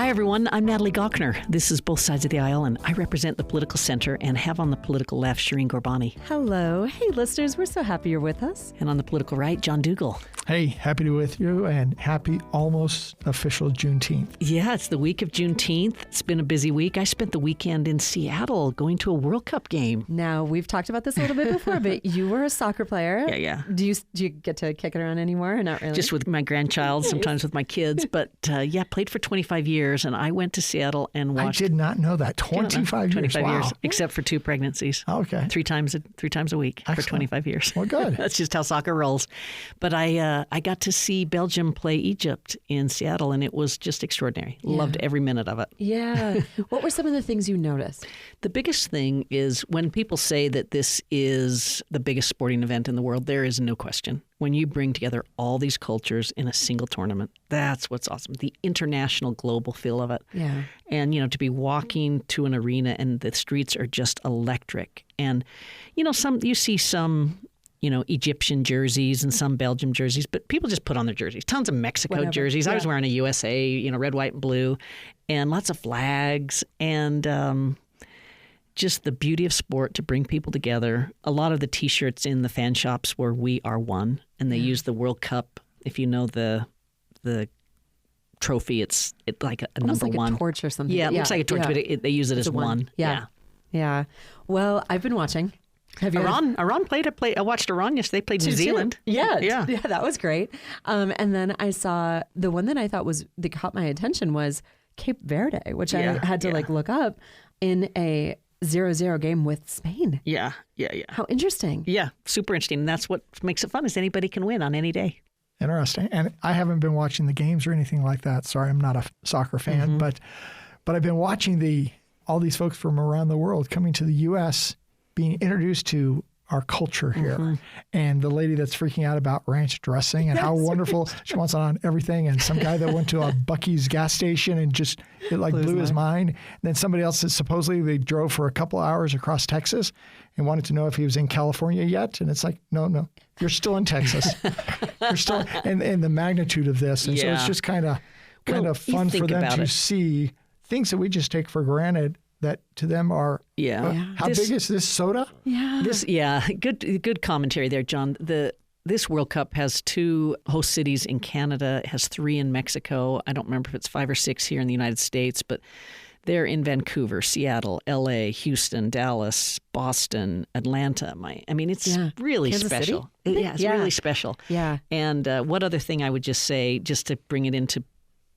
Hi, everyone. I'm Natalie Gochner. This is Both Sides of the Aisle, and I represent the political center and have on the political left Shireen Ghorbani. Hello. Hey, listeners. We're so happy you're with us. And on the political right, John Dougal. Hey, happy to be with you, and happy almost official Juneteenth. Yeah, it's the week of Juneteenth. It's been a busy week. I spent the weekend in Seattle going to a World Cup game. Now, we've talked about this a little bit before, but you were a soccer player. Yeah. Do you get to kick it around anymore or not really? Just with my grandchild, sometimes with my kids. But played for 25 years, and I went to Seattle and watched. I did not know that. 25 years. 25 wow. years, except for 2 pregnancies. Okay. Three times a week. Excellent. For 25 years. Well, good. That's just how soccer rolls. But I got to see Belgium play Egypt in Seattle, and it was just extraordinary. Yeah. Loved every minute of it. Yeah. What were some of the things you noticed? The biggest thing is when people say that this is the biggest sporting event in the world, there is no question. When you bring together all these cultures in a single tournament, that's what's awesome. The international global feel of it. Yeah. And, to be walking to an arena and the streets are just electric. And, you see some Egyptian jerseys and some Belgium jerseys, but people just put on their jerseys. Tons of Mexico jerseys. Yeah. I was wearing a USA, red, white, and blue, and lots of flags, and just the beauty of sport to bring people together. A lot of the T-shirts in the fan shops were "We Are One," and they use the World Cup. If you know the trophy, it's like a almost number like one. A torch or something. Yeah, it looks like a torch, but they use it as one. Yeah. Well, I've been watching. Have you Iran played. I watched Iran yesterday. They played New Zealand. Yeah, that was great. And then I saw the one that I thought that caught my attention was Cape Verde, which I had to look up in a 0-0 game with Spain. Yeah. How interesting. Yeah, super interesting. And that's what makes it fun is anybody can win on any day. Interesting. And I haven't been watching the games or anything like that. Sorry, I'm not a soccer fan, but I've been watching all these folks from around the world coming to the U.S. being introduced to our culture here. And the lady that's freaking out about ranch dressing and how wonderful she wants it on everything. And some guy that went to a Buc-ee's gas station and just blew his mind. And then somebody else that supposedly they drove for a couple hours across Texas and wanted to know if he was in California yet. And it's like, no, you're still in Texas. You're still, and the magnitude of this. And so it's just kind of fun for them to see things that we just take for granted that to them are, how big is this soda? Yeah. Good commentary there, John. This World Cup has 2 host cities in Canada. It has 3 in Mexico. I don't remember if it's 5 or 6 here in the United States, but they're in Vancouver, Seattle, LA, Houston, Dallas, Boston, Atlanta. It's really Kansas special. City? It's really special. Yeah. And what other thing I would just say, just to bring it into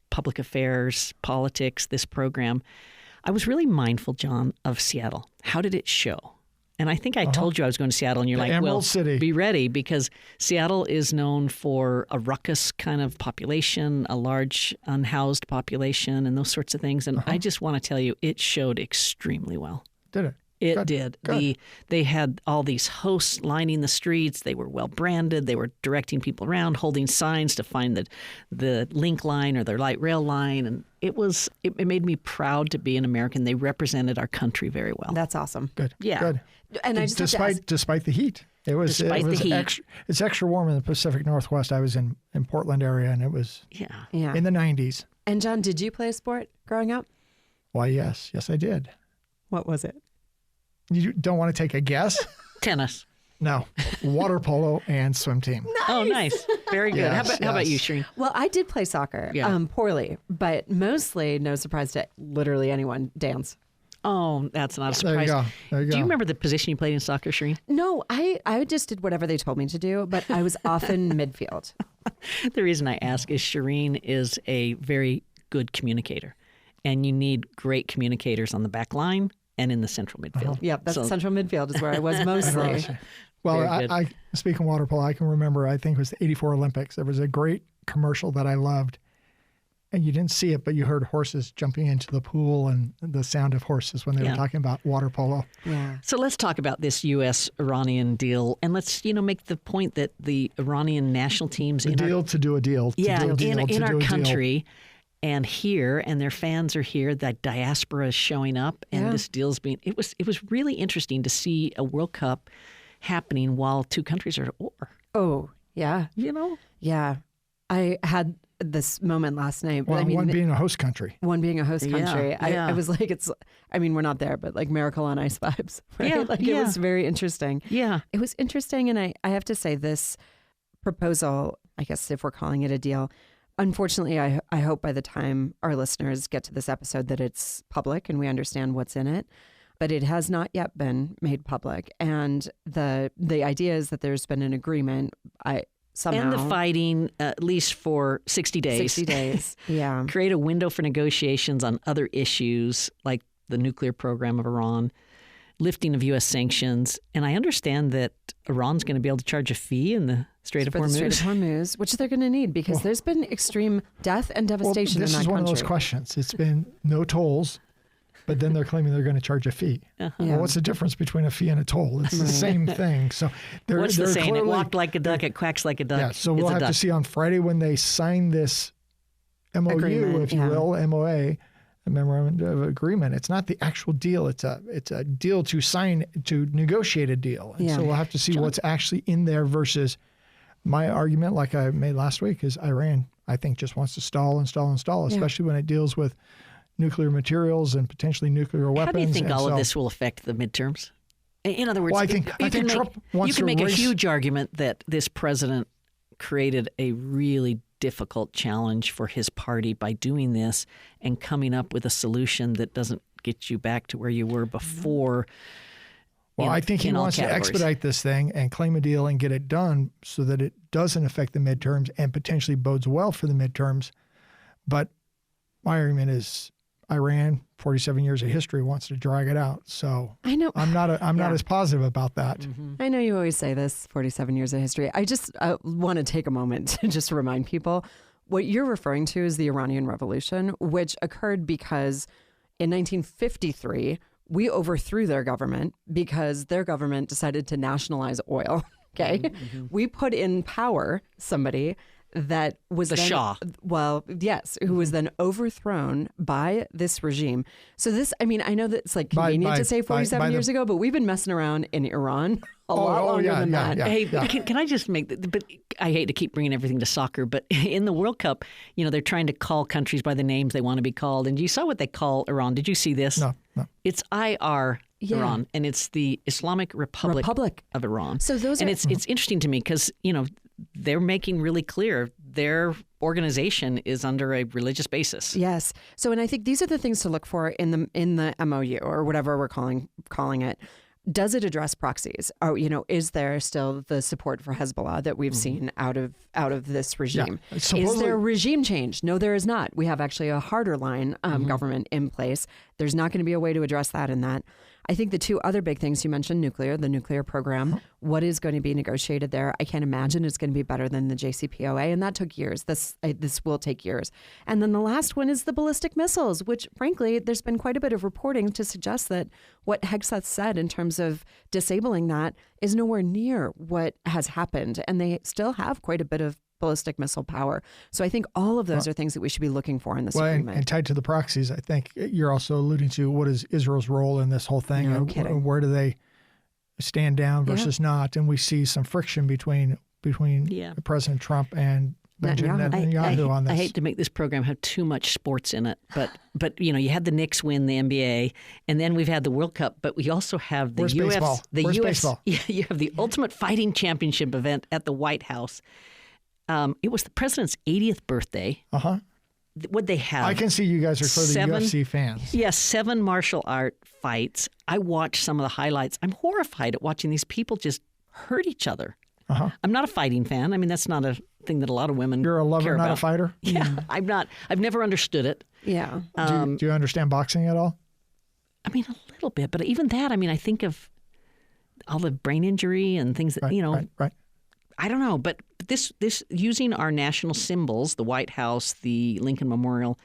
public affairs, politics, this program, I was really mindful, John, of Seattle. How did it show? And I think I told you I was going to Seattle, and you're like, Emerald City. Be ready, because Seattle is known for a ruckus kind of population, a large unhoused population, and those sorts of things. And I just want to tell you, it showed extremely well. Did it? It did. They had all these hosts lining the streets. They were well branded. They were directing people around, holding signs to find the link line or their light rail line. And it made me proud to be an American. They represented our country very well. That's awesome. Good. Yeah. Good. And I just despite the heat. It's extra warm in the Pacific Northwest. I was in Portland area, and it was in the 90s. And John, did you play a sport growing up? Why, yes. Yes, I did. What was it? You don't want to take a guess? Tennis. No. Water polo and swim team. Nice. Oh, nice. Very good. Yes, How about you, Shireen? Well, I did play soccer, poorly, but mostly, no surprise to literally anyone, dance. Oh, that's not a surprise. There you go. Do you remember the position you played in soccer, Shireen? No, I just did whatever they told me to do, but I was often midfield. The reason I ask is Shireen is a very good communicator, and you need great communicators on the back line and in the central midfield. Yep, that's central midfield is where I was mostly. Well, I speaking of water polo, I can remember, I think it was the 84 Olympics. There was a great commercial that I loved. And you didn't see it, but you heard horses jumping into the pool and the sound of horses when they were talking about water polo. Yeah. So let's talk about this U.S.-Iranian deal. And let's, make the point that the Iranian national teams... to do a deal. In our country... And here, and their fans are here. That diaspora is showing up, and this deal's being. It was really interesting to see a World Cup happening while 2 countries are at war. Oh yeah, Yeah. I had this moment last night. Well, I mean, one being a host country. One being a host country. Yeah. I was like, we're not there, but like Miracle on Ice vibes, right? Yeah, Like it was very interesting. Yeah. It was interesting. And I have to say this proposal, I guess if we're calling it a deal, unfortunately, I hope by the time our listeners get to this episode that it's public and we understand what's in it. But it has not yet been made public. And the idea is that there's been an agreement. Somehow. And the fighting, at least for 60 days. 60 days, yeah. Create a window for negotiations on other issues like the nuclear program of Iran, lifting of U.S. sanctions. And I understand that Iran's going to be able to charge a fee in the Strait of Hormuz. The Strait of Hormuz, which they're going to need because there's been extreme death and devastation in that country. This is one of those questions. It's been no tolls. But then they're claiming they're going to charge a fee. Uh-huh. Well, what's the difference between a fee and a toll? It's the same thing. So what's the saying? Clearly, it walked like a duck, it quacks like a duck. Yeah, so we'll have to see on Friday when they sign this MOU, agreement, if you will, MOA, a memorandum of agreement. It's not the actual deal. It's a deal to sign, to negotiate a deal. And so we'll have to see what's actually in there versus my argument, like I made last week, is Iran, I think, just wants to stall, especially when it deals with nuclear materials and potentially nuclear weapons. How do you think all of this will affect the midterms? In other words, I think Trump wants to you can make a huge argument that this president created a really difficult challenge for his party by doing this and coming up with a solution that doesn't get you back to where you were before. Well, I think he wants to expedite this thing and claim a deal and get it done so that it doesn't affect the midterms and potentially bodes well for the midterms. But my argument is Iran, 47 years of history, wants to drag it out. So I know I'm not as positive about that. Mm-hmm. I know you always say this, 47 years of history. I just want to take a moment to just remind people what you're referring to is the Iranian Revolution, which occurred because in 1953, we overthrew their government because their government decided to nationalize oil. Okay. Mm-hmm. We put in power somebody that was the Shah. Well, yes, who was then overthrown by this regime. So this, I mean, I know that it's like convenient to say 47 years ago, but we've been messing around in Iran a lot longer than that. Hey, can I just make, but I hate to keep bringing everything to soccer, but in the World Cup, they're trying to call countries by the names they want to be called. And you saw what they call Iran. Did you see this? No. It's IR. Iran, and it's the Islamic Republic of Iran. So those it's interesting to me because they're making really clear their organization is under a religious basis. Yes. So, and I think these are the things to look for in the MOU or whatever we're calling it. Does it address proxies? Or, is there still the support for Hezbollah that we've seen out of this regime? Yeah. Is there regime change? No, there is not. We have actually a harder line government in place. There's not going to be a way to address that in that. I think the two other big things you mentioned, the nuclear program, what is going to be negotiated there? I can't imagine it's going to be better than the JCPOA, and that took years. This will take years. And then the last one is the ballistic missiles, which frankly, there's been quite a bit of reporting to suggest that what Hegseth said in terms of disabling that is nowhere near what has happened. And they still have quite a bit of ballistic missile power. So I think all of those are things that we should be looking for in this agreement. And tied to the proxies, I think you're also alluding to what is Israel's role in this whole thing. No kidding. Where do they stand down versus not? And we see some friction between President Trump and Benjamin Netanyahu on this. I hate to make this program have too much sports in it, but you had the Knicks win the NBA, and then we've had the World Cup, but we also have the baseball? Where's baseball? You have the Ultimate Fighting Championship event at the White House. It was the president's 80th birthday. What'd they have? I can see you guys are clearly UFC fans. Yes, 7 martial art fights. I watched some of the highlights. I'm horrified at watching these people just hurt each other. I'm not a fighting fan. I mean, that's not a thing that a lot of women You're a lover, care not about. a fighter? Yeah, I'm not. I've never understood it. Yeah. Do you understand boxing at all? I mean, a little bit. But even that, I mean, I think of all the brain injury and things that, Right. I don't know, but this using our national symbols, the White House, the Lincoln Memorial,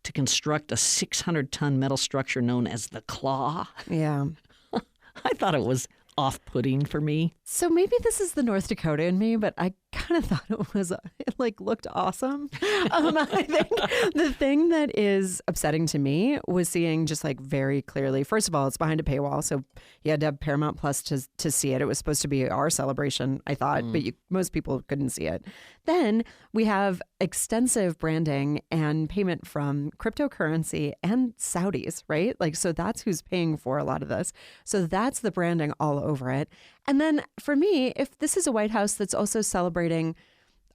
to construct a 600-ton metal structure known as the Claw. Yeah. I thought it was off-putting for me. So maybe this is the North Dakota in me, but I kind of thought it looked awesome. I think the thing that is upsetting to me was seeing just like very clearly, first of all, it's behind a paywall. So you had to have Paramount Plus to see it. It was supposed to be our celebration, I thought, but most people couldn't see it. Then we have extensive branding and payment from cryptocurrency and Saudis, right? Like, so that's who's paying for a lot of this. So that's the branding all over it. And then for me, if this is a White House that's also celebrating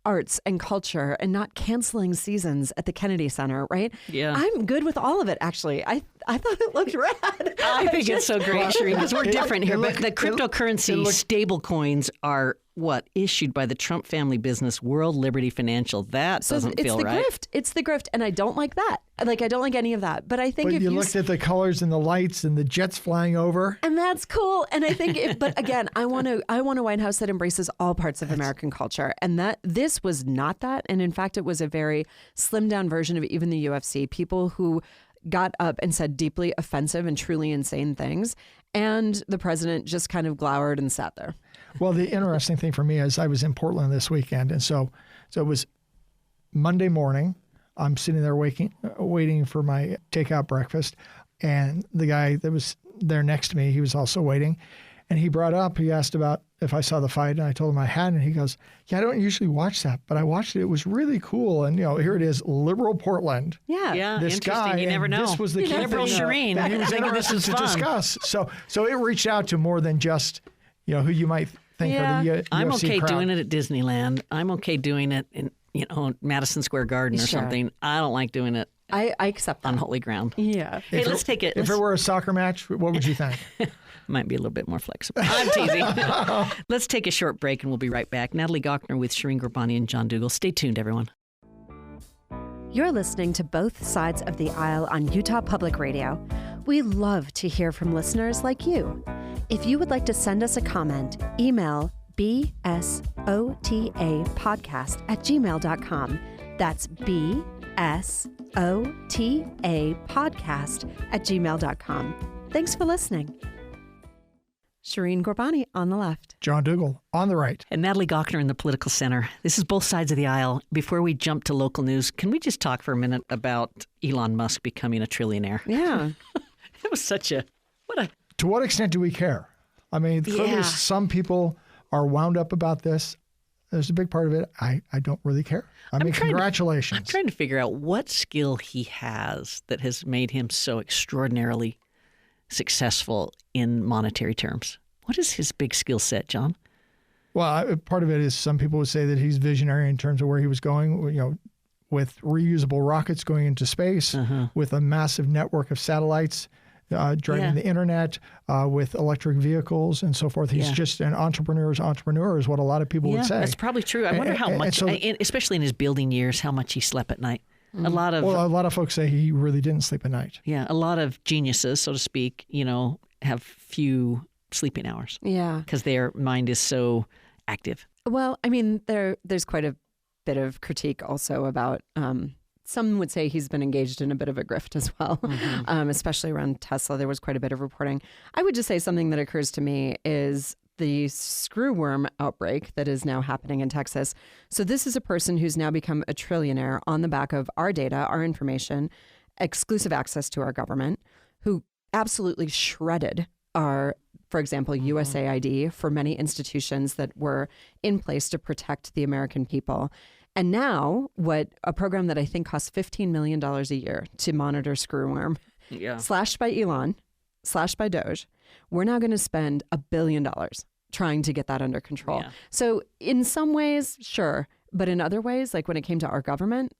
arts and culture and not canceling seasons at the Kennedy Center, right? Yeah. I'm good with all of it, actually. I thought it looked rad. I think it's so great, Shireen, because we're different here. But the cryptocurrency stable coins are issued by the Trump family business, World Liberty Financial. That doesn't feel right. It's the grift. And I don't like that. Like, I don't like any of that. But I think if you looked at the colors and the lights and the jets flying over. And that's cool. And I think, but again, I want a White House that embraces all parts of American culture. And this was not that. And in fact, it was a very slimmed down version of even the UFC. People who got up and said deeply offensive and truly insane things. And the president just kind of glowered and sat there. Well, the interesting thing for me is I was in Portland this weekend. And so it was Monday morning. I'm sitting there waiting for my takeout breakfast. And the guy that was there next to me, he was also waiting. And he asked about if I saw the fight. And I told him I hadn't. And he goes, yeah, I don't usually watch that, but I watched it. It was really cool. And, here it is, liberal Portland. Yeah. This interesting. guy, You never know. This was the key liberal thing Shireen. that he was interested to discuss. So it reached out to more than just, who you might think are the UFC I'm okay crowd. doing it at Disneyland. I'm okay doing it in Madison Square Garden or something. I don't like doing it I accept that. on holy ground. Yeah. Hey, let's take it. If it were a soccer match, what would you think? Might be a little bit more flexible. I'm teasing. Let's take a short break and we'll be right back. Natalie Gochner with Shireen Gurbani and John Dougal. Stay tuned, everyone. You're listening to Both Sides of the Aisle on Utah Public Radio. We love to hear from listeners like you. If you would like to send us a comment, email bsotapodcast@gmail.com. That's bsotapodcast@gmail.com. Thanks for listening. Shireen Gurbani on the left. John Dougal on the right. And Natalie Gochner in the Political Center. This is Both Sides of the Aisle. Before we jump to local news, can we just talk for a minute about Elon Musk becoming a trillionaire? Yeah. It was To what extent do we care? I mean, clearly some people are wound up about this. There's a big part of it. I don't really care. Congratulations. I'm trying to figure out what skill he has that has made him so extraordinarily successful in monetary terms. What is his big skill set, John? Well, part of it is some people would say that he's visionary in terms of where he was going, with reusable rockets going into space, with a massive network of satellites driving the internet, with electric vehicles and so forth. He's just an entrepreneur's entrepreneur is what a lot of people would say. That's probably true. I wonder how much, especially in his building years, how much he slept at night. A lot of folks say he really didn't sleep at night. Yeah, a lot of geniuses, so to speak, have few sleeping hours. Yeah, because their mind is so active. Well, I mean, there's quite a bit of critique also about. Some would say he's been engaged in a bit of a grift as well, especially around Tesla. There was quite a bit of reporting. I would just say something that occurs to me is the screwworm outbreak that is now happening in Texas. So this is a person who's now become a trillionaire on the back of our data, our information, exclusive access to our government, who absolutely shredded our, for example, USAID for many institutions that were in place to protect the American people. And now a program that I think costs $15 million a year to monitor screwworm, slashed by Elon, slashed by Doge, we're now going to spend $1 billion trying to get that under control. Yeah. So in some ways, sure. But in other ways, like when it came to our government,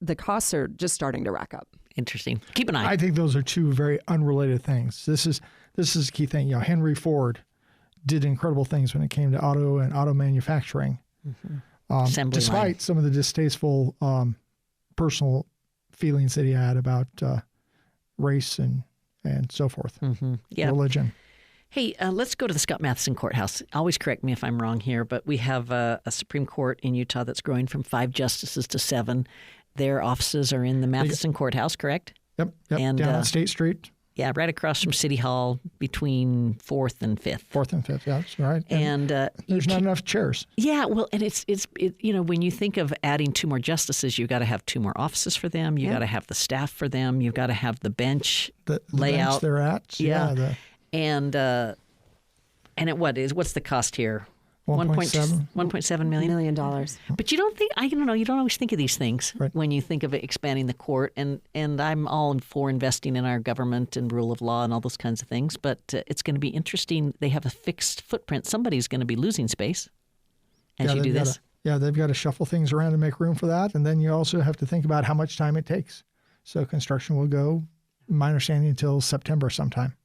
the costs are just starting to rack up. Interesting. Keep an eye. I think those are two very unrelated things. This is a key thing. Henry Ford did incredible things when it came to auto manufacturing. Despite some of the distasteful personal feelings that he had about race and so forth, religion. Hey, let's go to the Scott Matheson Courthouse. Always correct me if I'm wrong here, but we have a Supreme Court in Utah that's growing from 5 justices to 7. Their offices are in the Matheson Courthouse, correct? Yep. And, down on State Street. Yeah, right across from City Hall between 4th and 5th. 4th and 5th, yeah, that's right. And there's not enough chairs. Yeah, well, and it's when you think of adding 2 more justices, you've got to have 2 more offices for them. You got to have the staff for them. You've got to have the bench the layout bench they're at. Yeah. What's the cost here? $1.7 million. But you don't think you don't always think of these things when you think of expanding the court. And I'm all for investing in our government and rule of law and all those kinds of things. But it's going to be interesting. They have a fixed footprint. Somebody's going to be losing space as you do this. They've got to shuffle things around to make room for that. And then you also have to think about how much time it takes. So construction will go, my understanding, until September sometime.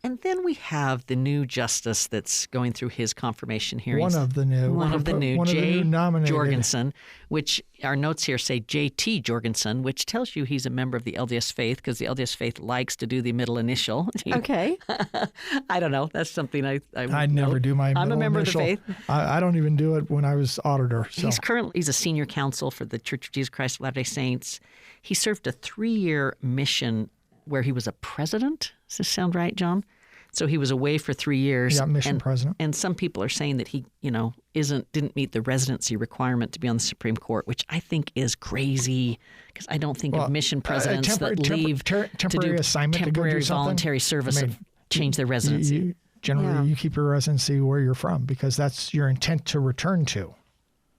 And then we have the new justice that's going through his confirmation hearings. One of the new, Jay Jorgensen, which our notes here say J.T. Jorgensen, which tells you he's a member of the LDS Faith because the LDS Faith likes to do the middle initial. Okay. I don't know. That's something I never do my middle I'm a member initial. of the Faith. I don't even do it when I was auditor. So. He's a senior counsel for the Church of Jesus Christ of Latter-day Saints. He served a 3-year mission where he was a president. Does this sound right, John? So he was away for 3 years. Yeah, mission president. And some people are saying that he, didn't meet the residency requirement to be on the Supreme Court, which I think is crazy because I don't think of mission presidents that leave temporary assignment temporary to go do voluntary service change their residency. Generally, you keep your residency where you're from because that's your intent to return to.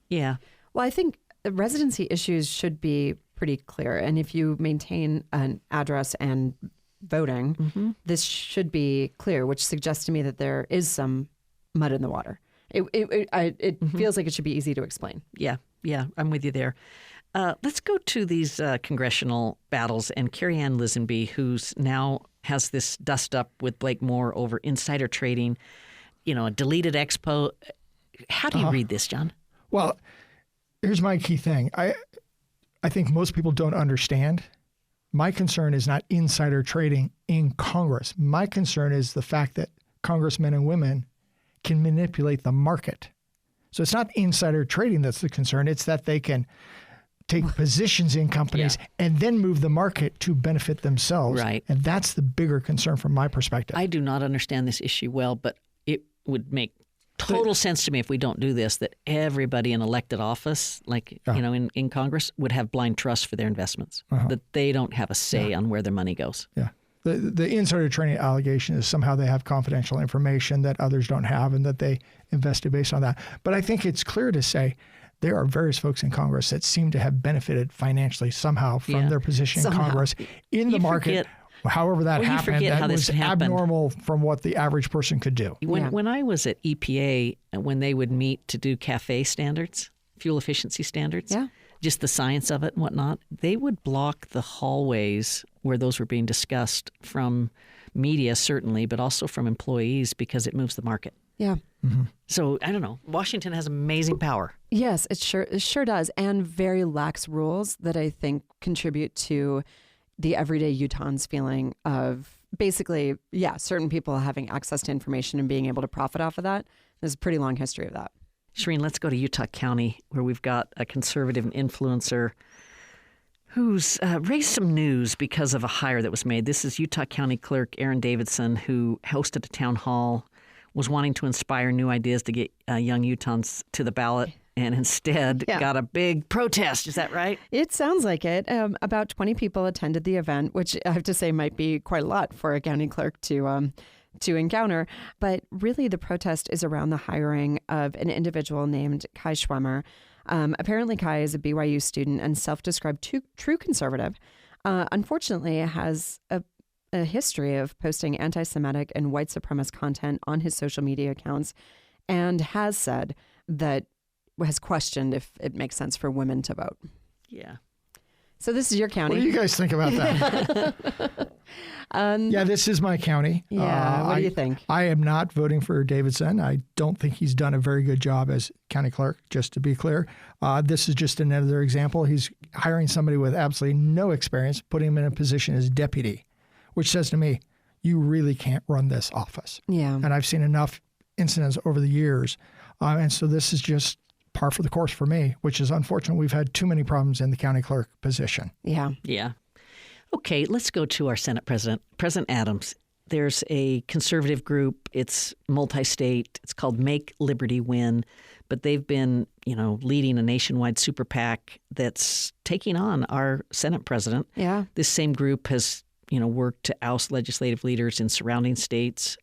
Yeah. Well, I think the residency issues should be pretty clear. And if you maintain an address and voting, this should be clear, which suggests to me that there is some mud in the water. It feels like it should be easy to explain. Yeah, I'm with you there. Let's go to these congressional battles and Carrie Ann Lisenby, who's now has this dust up with Blake Moore over insider trading, a deleted expo. How do you read this, John? Well, here's my key thing. I think most people don't understand. My concern is not insider trading in Congress. My concern is the fact that congressmen and women can manipulate the market. So it's not insider trading that's the concern. It's that they can take positions in companies and then move the market to benefit themselves. Right. And that's the bigger concern from my perspective. I do not understand this issue well, but it would make total sense to me if we don't do this, that everybody in elected office, in Congress, would have blind trust for their investments, that they don't have a say on where their money goes. Yeah. The insider trading allegation is somehow they have confidential information that others don't have and that they invested based on that. But I think it's clear to say there are various folks in Congress that seem to have benefited financially somehow from their position in Congress in the market. However that happened, that was abnormal from what the average person could do. When I was at EPA, when they would meet to do CAFE standards, fuel efficiency standards, just the science of it and whatnot, they would block the hallways where those were being discussed from media, certainly, but also from employees because it moves the market. Yeah. Mm-hmm. So, I don't know. Washington has amazing power. Yes, it sure does. And very lax rules that I think contribute to the everyday Utahns feeling of basically, certain people having access to information and being able to profit off of that. There's a pretty long history of that. Shireen, let's go to Utah County, where we've got a conservative influencer who's raised some news because of a hire that was made. This is Utah County Clerk Aaron Davidson, who hosted a town hall, was wanting to inspire new ideas to get young Utahns to the ballot, and instead got a big protest. Is that right? It sounds like it. About 20 people attended the event, which I have to say might be quite a lot for a county clerk to encounter. But really the protest is around the hiring of an individual named Kai Schwemmer. Apparently Kai is a BYU student and self-described true conservative. Unfortunately, has a history of posting anti-Semitic and white supremacist content on his social media accounts and has said that has questioned if it makes sense for women to vote. Yeah. So this is your county. What do you guys think about that? This is my county. Yeah. What do you think? I am not voting for Davidson. I don't think he's done a very good job as county clerk, just to be clear. This is just another example. He's hiring somebody with absolutely no experience, putting him in a position as deputy, which says to me, you really can't run this office. Yeah. And I've seen enough incidents over the years. And so this is just par for the course for me, which is unfortunate. We've had too many problems in the county clerk position. Yeah. Yeah. Okay, let's go to our Senate President, President Adams. There's a conservative group. It's multi-state. It's called Make Liberty Win. But they've been, leading a nationwide super PAC that's taking on our Senate president. Yeah. This same group has, worked to oust legislative leaders in surrounding states.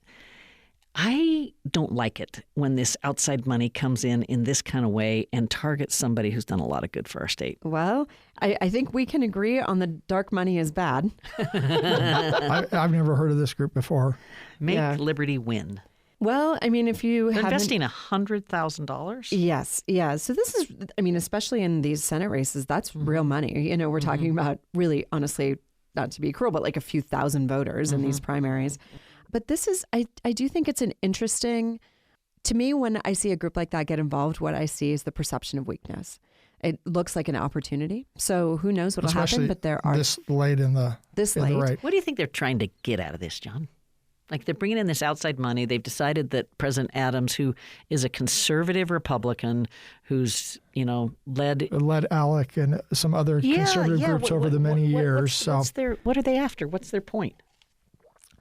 I don't like it when this outside money comes in this kind of way and targets somebody who's done a lot of good for our state. Well, I think we can agree on the dark money is bad. I've never heard of this group before. Make Liberty Win. Well, I mean, if you They're investing $100,000. Yes. Yeah. So this is, especially in these Senate races, that's real money. We're talking about really, honestly, not to be cruel, but like a few thousand voters in these primaries. But this is, I do think it's an interesting, to me, when I see a group like that get involved, what I see is the perception of weakness. It looks like an opportunity. So who knows what will happen, but there are. This late in the right. What do you think they're trying to get out of this, John? Like they're bringing in this outside money. They've decided that President Adams, who is a conservative Republican, who's, led ALEC and some other conservative groups over the many years. What are they after? What's their point?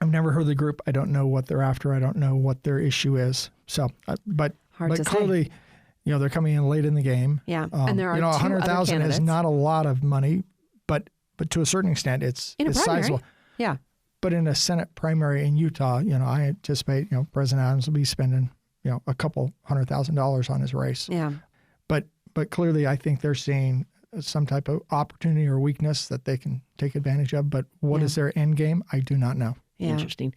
I've never heard of the group. I don't know what they're after. I don't know what their issue is. So, but clearly, they're coming in late in the game. Yeah, and there are 100,000 is not a lot of money, but to a certain extent, it's sizable. Yeah. But in a Senate primary in Utah, I anticipate, President Adams will be spending, a couple $100,000 on his race. Yeah. But clearly, I think they're seeing some type of opportunity or weakness that they can take advantage of. But what is their end game? I do not know. Yeah. Interesting.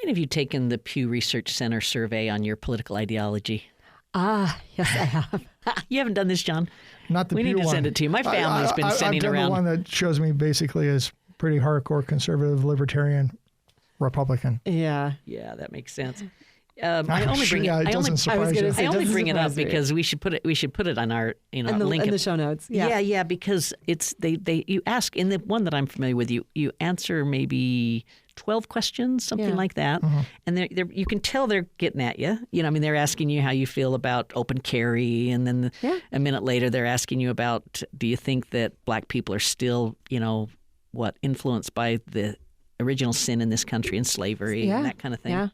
And have you taken the Pew Research Center survey on your political ideology? Yes, I have. You haven't done this, John? Not the We Pew need to one. send it to you. My family's been sending I've done around. the one that shows me basically as pretty hardcore conservative, libertarian, Republican. Yeah. Yeah, that makes sense. I only bring it. It doesn't surprise you. I only bring it up surprise me. because we should put it on our link In the show notes. Yeah. Yeah, because it's you ask in the one that I'm familiar with, you answer maybe 12 questions, something like that, and they're you can tell they're getting at you. They're asking you how you feel about open carry, and then a minute later they're asking you about, do you think that black people are still influenced by the original sin in this country and slavery and that kind of thing. Yeah.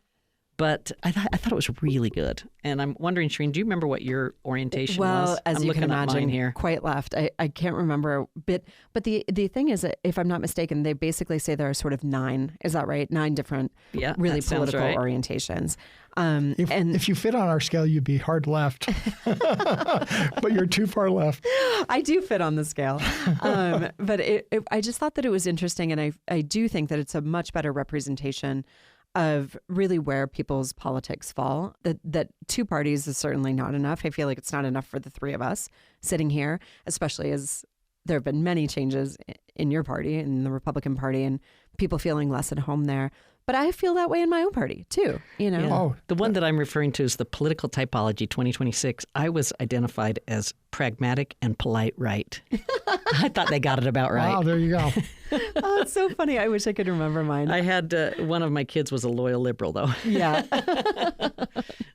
But I thought it was really good. And I'm wondering, Shereen, do you remember what your orientation was? Well, as I'm you looking can at imagine, mine here. quite left. I can't remember. But the thing is that, if I'm not mistaken, they basically say there are sort of 9. Is that right? 9 different really that sounds political right. orientations. If you fit on our scale, you'd be hard left. But you're too far left. I do fit on the scale. But I just thought that it was interesting. And I do think that it's a much better representation of really where people's politics fall. That 2 parties is certainly not enough. I feel like it's not enough for the 3 of us sitting here, especially as there have been many changes in your party, in the Republican Party, and people feeling less at home there. But I feel that way in my own party, too. Yeah. The one that I'm referring to is the Political Typology 2026. I was identified as pragmatic and polite right. I thought they got it about right. Wow, there you go. Oh, it's so funny. I wish I could remember mine. I had one of my kids was a loyal liberal, though. Yeah.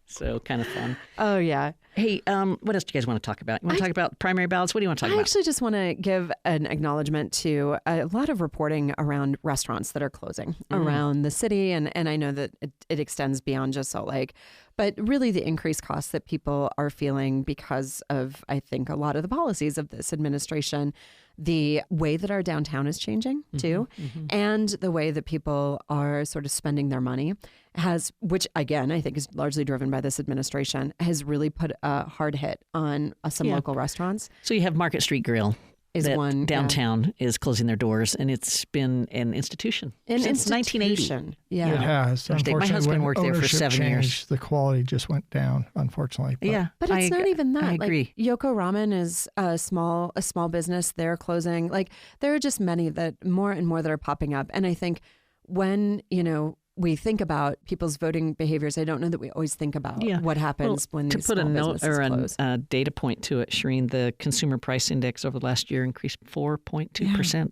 So kind of fun. Oh, yeah. Hey, what else do you guys want to talk about? You want to talk about primary ballots? What do you want to talk about? I actually just want to give an acknowledgement to a lot of reporting around restaurants that are closing around the city. And I know that it extends beyond just Salt Lake, but really the increased costs that people are feeling because of, I think, a lot of the policies of this administration, the way that our downtown is changing too, and the way that people are sort of spending their money which again, I think is largely driven by this administration, has really put a hard hit on some local restaurants. So you have Market Street Grill. Is one downtown is closing their doors, and it's been an institution since 1980. Yeah, it has. My husband worked there for 7 years. The quality just went down, unfortunately. But it's not even that. I agree. Yoko Ramen is a small business. They're closing. There are just many that more and more that are popping up. And I think when we think about people's voting behaviors, I don't know that we always think about what happens when these small businesses close. A data point to it, Shereen, the consumer price index over the last year increased 4.2%.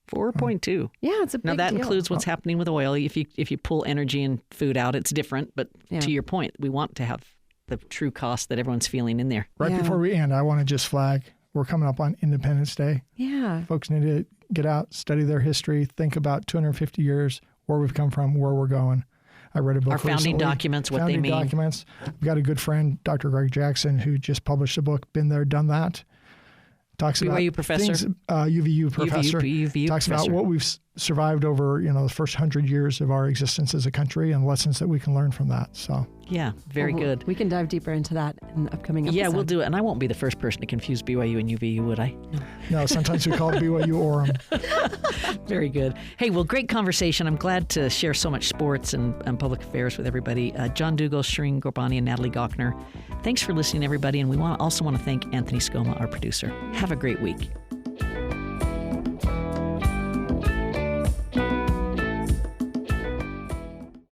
4.2. Yeah, it's a big Now that deal. includes what's happening with oil. If you pull energy and food out, it's different. But to your point, we want to have the true cost that everyone's feeling in there. Right before we end, I want to just flag, we're coming up on Independence Day. Yeah. Folks need to get out, study their history, think about 250 years, where we've come from, where we're going. I read a book Our founding recently, documents, what they mean. Founding documents. I've got a good friend, Dr. Greg Jackson, who just published a book, Been There, Done That. Talks about BYU professor? things, UVU professor. UVU talks professor. about what we've survived over, the first 100 years of our existence as a country and lessons that we can learn from that. So Yeah, very good. We can dive deeper into that in the upcoming episode. Yeah, we'll do it. And I won't be the first person to confuse BYU and UVU, would I? No, sometimes we call it BYU Orem. Very good. Hey, well, great conversation. I'm glad to share so much sports and public affairs with everybody. John Dougal, Shireen Gorbani, and Natalie Gochner. Thanks for listening, everybody. And we also want to thank Anthony Scoma, our producer. Have a great week.